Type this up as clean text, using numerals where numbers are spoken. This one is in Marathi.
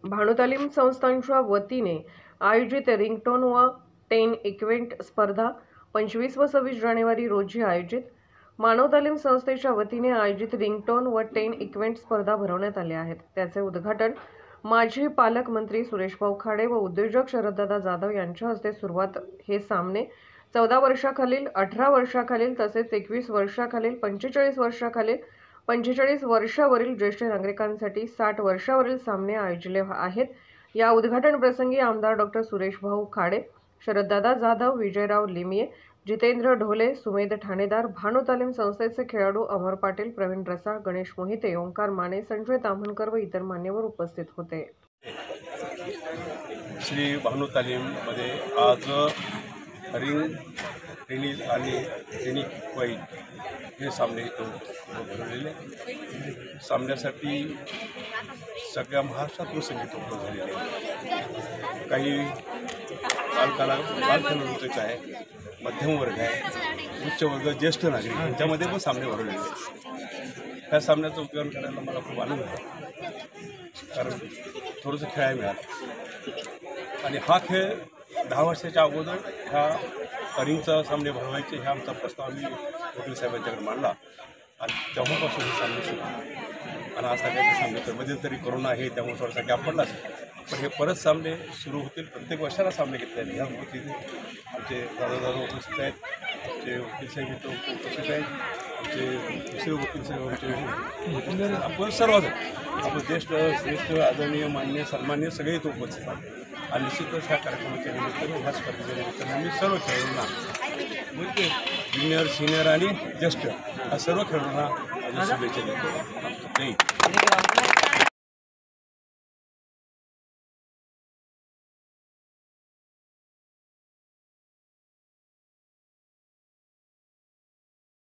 भानुतालीम संस्थांच्या वतीने आयोजित रिंगटोन व 10 इव्हेंट स्पर्धा 25 व 26 जानेवारी रोजी आयोजित मानव तालीम संस्थेच्या वतीने आयोजित रिंगटोन व 10 इव्हेंट स्पर्धा भरवण्यात आल्या आहेत। त्याचे उद्घाटन माजी पालकमंत्री सुरेशभाऊ खाडे व उद्योजक शरददादा जाधव यांच्या हस्ते सुरुवात। हे सामने 14 वर्षाखालील, 18 वर्षाखालील तसेच 21 वर्षाखालील, 45 वर्षाखालील, 45 वर्षावरील ज्येष्ठ नागरिकांसाठी 60 वर्षावरील सामने आयोजले आहेत। या उद्घाटन प्रसंगी आमदार डॉ. सुरेशभाऊ खाडे, शरददादा जाधव, विजयराव लिमिये, जितेंद्र ढोले, सुमेध ठाणेदार, भानु तालीम संस्थेचे खेळाडू अमर पाटील, प्रवीण रसाळ, गणेश मोहिते, ओंकार माने, संजय ताम्हणकर व इतर मान्यवर उपस्थित होते। श्री भानु तालीम मध्ये आज रिंग टेनिस आणि टेनिस क्वाईट हे सामने इथं भरवलेले। सामन्यासाठी सगळ्या महाराष्ट्रातून संगीत उपलब्ध झालेले। काही बालखेळाडूंचे आहे, मध्यम वर्ग आहे, उच्च वर्ग, ज्येष्ठ नागरिक यांच्यामध्ये पण सामने भरवलेले आहेत। ह्या सामन्याचं उद्घाटन करायला मला खूप आनंद आहे, कारण थोडंसं खेळायला मिळालं। आणि हा खेळ 10 वर्षाच्या अगोदर ह्या रिंगचा सामने भरवायचे ह्या आमचा प्रस्ताव मी वकील साहेबांच्याकडे मांडला आणि तेव्हापासून हे सामने सुरू आणि आज सगळ्याचे सामने तर मध्यंतरी कोरोना आहे त्यामुळे थोडासा गॅप पडलाच, पण हे परत सामने सुरू होतील। प्रत्येक वर्षाला सामने घेतले आहेत। ह्या वतीने आमचे दादा उपस्थित आहेत, आमचे वकील साहेब इथं उपस्थित आहेत, आमचे दुसरे वकील साहेब आमचे आपण सर्वजण आपण ज्येष्ठ श्रेष्ठ आदरणीय मान्य सन्मान्य सगळे इथं उपस्थित आहेत। आणि निश्चितच ह्या कार्यक्रमाच्या निमित्ताने ह्या स्पर्धेच्या निमित्ताने आम्ही सर्व खेळाडूंना म्हणजे ज्युनियर, सिनियर आणि ज्येष्ठ या सर्व खेळाडूंना शुभेच्छा देतो।